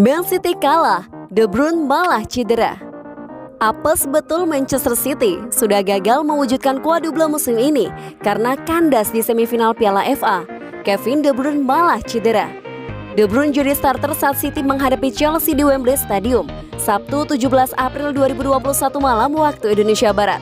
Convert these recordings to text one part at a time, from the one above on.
Man City kalah, De Bruyne malah cedera. Apes betul Manchester City sudah gagal mewujudkan kuadruple musim ini karena kandas di semifinal Piala FA. Kevin De Bruyne malah cedera. De Bruyne jadi starter saat City menghadapi Chelsea di Wembley Stadium, Sabtu 17 April 2021 malam waktu Indonesia Barat.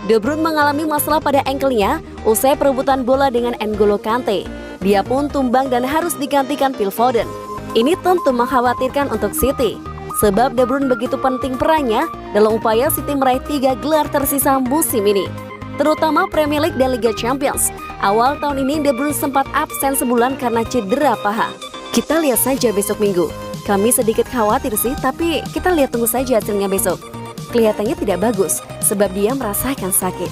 De Bruyne mengalami masalah pada ankle-nya usai perebutan bola dengan N'Golo Kante. Dia pun tumbang dan harus digantikan Phil Foden. Ini tentu mengkhawatirkan untuk City, sebab De Bruyne begitu penting perannya dalam upaya City meraih 3 gelar tersisa musim ini, terutama Premier League dan Liga Champions. Awal tahun ini De Bruyne sempat absen sebulan karena cedera paha. Kita lihat saja besok Minggu. Kami sedikit khawatir sih, tapi kita lihat tunggu saja hasilnya besok. Kelihatannya tidak bagus, sebab dia merasakan sakit,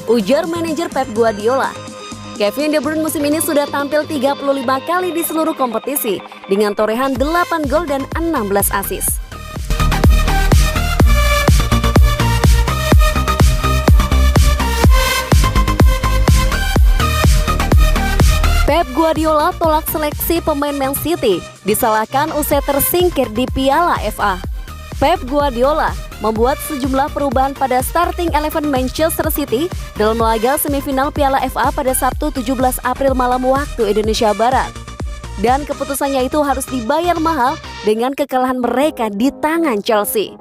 ujar manajer Pep Guardiola. Kevin De Bruyne musim ini sudah tampil 35 kali di seluruh kompetisi dengan torehan 8 gol dan 16 assist. Pep Guardiola tolak seleksi pemain Man City, disalahkan usai tersingkir di Piala FA. Pep Guardiola membuat sejumlah perubahan pada starting 11 Manchester City dalam laga semifinal Piala FA pada Sabtu 17 April malam waktu Indonesia Barat. Dan keputusannya itu harus dibayar mahal dengan kekalahan mereka di tangan Chelsea.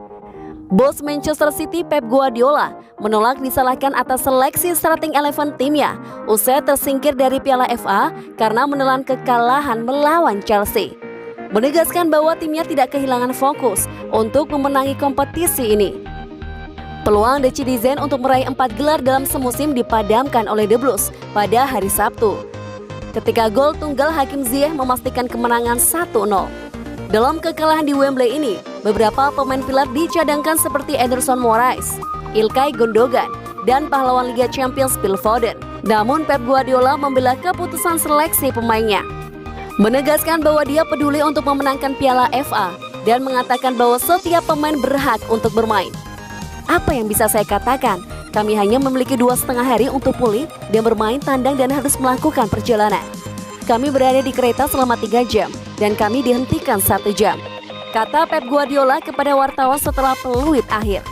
Bos Manchester City Pep Guardiola menolak disalahkan atas seleksi starting 11 timnya usai tersingkir dari Piala FA karena menelan kekalahan melawan Chelsea, menegaskan bahwa timnya tidak kehilangan fokus untuk memenangi kompetisi ini. Peluang The Citizen untuk meraih 4 gelar dalam semusim dipadamkan oleh The Blues pada hari Sabtu, ketika gol tunggal Hakim Ziyech memastikan kemenangan 1-0. Dalam kekalahan di Wembley ini, beberapa pemain pilar dicadangkan seperti Ederson Moraes, Ilkay Gundogan, dan pahlawan Liga Champions Phil Foden. Namun Pep Guardiola membela keputusan seleksi pemainnya, menegaskan bahwa dia peduli untuk memenangkan Piala FA dan mengatakan bahwa setiap pemain berhak untuk bermain. Apa yang bisa saya katakan? Kami hanya memiliki 2,5 hari untuk pulih dan bermain tandang dan harus melakukan perjalanan. Kami berada di kereta selama 3 jam dan kami dihentikan 1 jam, kata Pep Guardiola kepada wartawan setelah peluit akhir.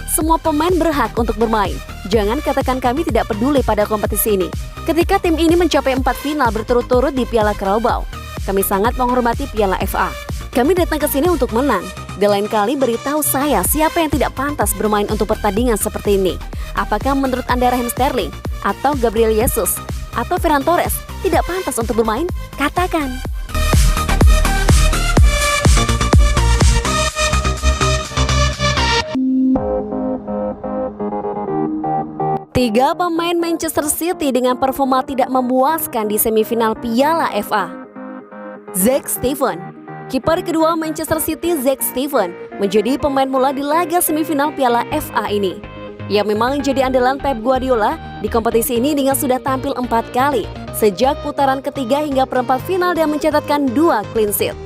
Semua pemain berhak untuk bermain. Jangan katakan kami tidak peduli pada kompetisi ini. Ketika tim ini mencapai 4 final berturut-turut di Piala Carabao, kami sangat menghormati Piala FA. Kami datang ke sini untuk menang. Dan lain kali beritahu saya siapa yang tidak pantas bermain untuk pertandingan seperti ini. Apakah menurut Anda Raheem Sterling atau Gabriel Jesus atau Ferran Torres tidak pantas untuk bermain? Katakan. Tiga pemain Manchester City dengan performa tidak memuaskan di semifinal Piala FA. Zack Steffen, kiper kedua Manchester City Zack Steffen, menjadi pemain mula di laga semifinal Piala FA ini. Ia memang jadi andalan Pep Guardiola di kompetisi ini dengan sudah tampil 4 kali sejak putaran ketiga hingga perempat final dan mencatatkan 2 clean sheet.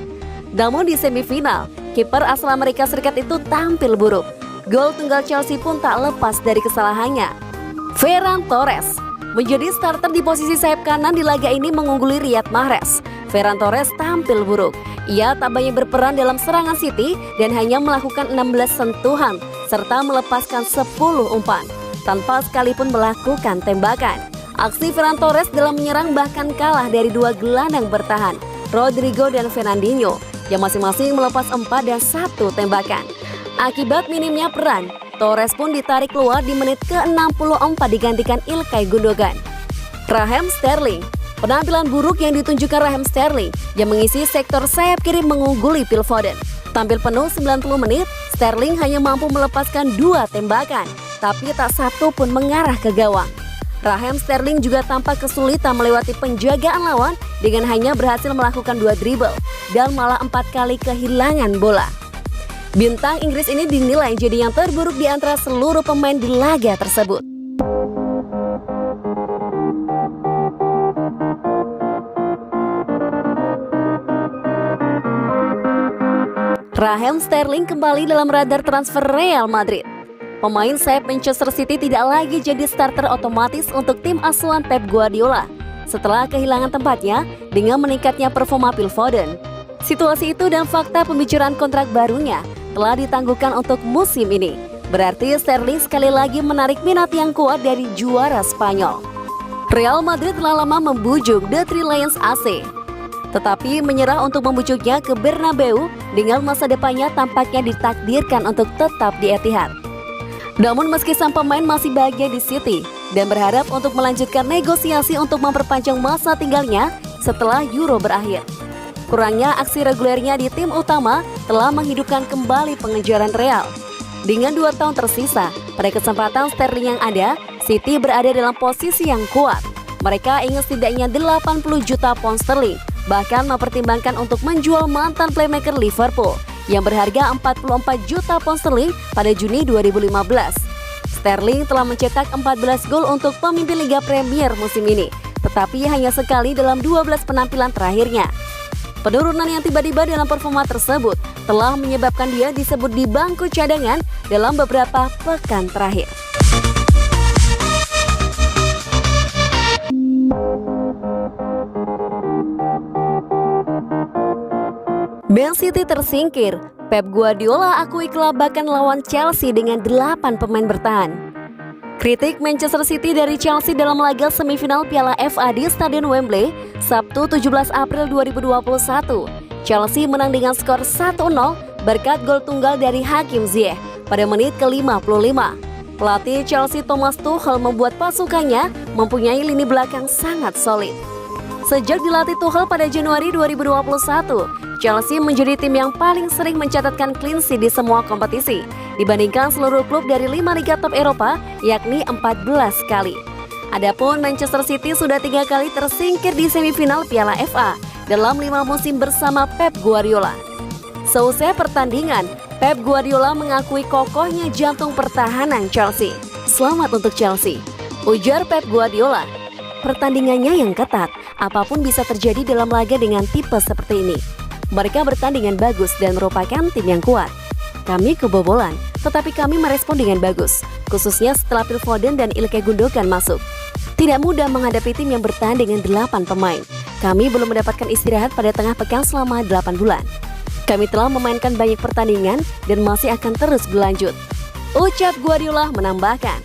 Namun di semifinal, kiper asal Amerika Serikat itu tampil buruk. Gol tunggal Chelsea pun tak lepas dari kesalahannya. Ferran Torres menjadi starter di posisi sayap kanan di laga ini mengungguli Riyad Mahrez. Ferran Torres tampil buruk. Ia tak banyak berperan dalam serangan City dan hanya melakukan 16 sentuhan serta melepaskan 10 umpan tanpa sekalipun melakukan tembakan. Aksi Ferran Torres dalam menyerang bahkan kalah dari 2 gelandang bertahan, Rodrigo dan Fernandinho, yang masing-masing melepas 4 dan 1 tembakan. Akibat minimnya peran, Torres pun ditarik keluar di menit ke-64 digantikan Ilkay Gundogan. Raheem Sterling, penampilan buruk yang ditunjukkan Raheem Sterling yang mengisi sektor sayap kiri mengungguli Phil Foden. Tampil penuh 90 menit, Sterling hanya mampu melepaskan 2 tembakan, tapi tak satu pun mengarah ke gawang. Raheem Sterling juga tampak kesulitan melewati penjagaan lawan dengan hanya berhasil melakukan 2 dribble dan malah 4 kali kehilangan bola. Bintang Inggris ini dinilai jadi yang terburuk di antara seluruh pemain di laga tersebut. Raheem Sterling kembali dalam radar transfer Real Madrid. Pemain sayap Manchester City tidak lagi jadi starter otomatis untuk tim asuhan Pep Guardiola setelah kehilangan tempatnya dengan meningkatnya performa Phil Foden. Situasi itu dan fakta pembicaraan kontrak barunya telah ditangguhkan untuk musim ini. Berarti Sterling sekali lagi menarik minat yang kuat dari juara Spanyol. Real Madrid telah lama membujuk The Three Lions AC, tetapi menyerah untuk membujuknya ke Bernabeu dengan masa depannya tampaknya ditakdirkan untuk tetap di Etihad. Namun meski sang pemain masih bahagia di City dan berharap untuk melanjutkan negosiasi untuk memperpanjang masa tinggalnya setelah Euro berakhir, kurangnya aksi regulernya di tim utama telah menghidupkan kembali pengejaran Real. Dengan 2 tahun tersisa, pada kesempatan Sterling yang ada, City berada dalam posisi yang kuat. Mereka ingin setidaknya 80 juta pound sterling, bahkan mempertimbangkan untuk menjual mantan playmaker Liverpool yang berharga 44 juta pound sterling pada Juni 2015. Sterling telah mencetak 14 gol untuk pemimpin Liga Premier musim ini, tetapi hanya sekali dalam 12 penampilan terakhirnya. Penurunan yang tiba-tiba dalam performa tersebut telah menyebabkan dia disebut di bangku cadangan dalam beberapa pekan terakhir. Man City tersingkir, Pep Guardiola akui kelabakan lawan Chelsea dengan 8 pemain bertahan. Kritik Manchester City dari Chelsea dalam laga semifinal Piala FA di Stadion Wembley, Sabtu 17 April 2021. Chelsea menang dengan skor 1-0 berkat gol tunggal dari Hakim Ziyech pada menit ke-55. Pelatih Chelsea Thomas Tuchel membuat pasukannya mempunyai lini belakang sangat solid. Sejak dilatih Tuchel pada Januari 2021, Chelsea menjadi tim yang paling sering mencatatkan clean sheet di semua kompetisi dibandingkan seluruh klub dari 5 liga top Eropa, yakni 14 kali. Adapun Manchester City sudah 3 kali tersingkir di semifinal Piala FA dalam 5 musim bersama Pep Guardiola. Seusai pertandingan, Pep Guardiola mengakui kokohnya jantung pertahanan Chelsea. "Selamat untuk Chelsea," ujar Pep Guardiola. "Pertandingannya yang ketat, apapun bisa terjadi dalam laga dengan tipe seperti ini. Mereka bertanding dengan bagus dan merupakan tim yang kuat. Kami kebobolan, tetapi kami merespon dengan bagus, khususnya setelah Phil Foden dan Ilkay Gundogan masuk. Tidak mudah menghadapi tim yang bertahan dengan 8 pemain. Kami belum mendapatkan istirahat pada tengah pekan selama 8 bulan. Kami telah memainkan banyak pertandingan dan masih akan terus berlanjut," ucap Guardiola menambahkan.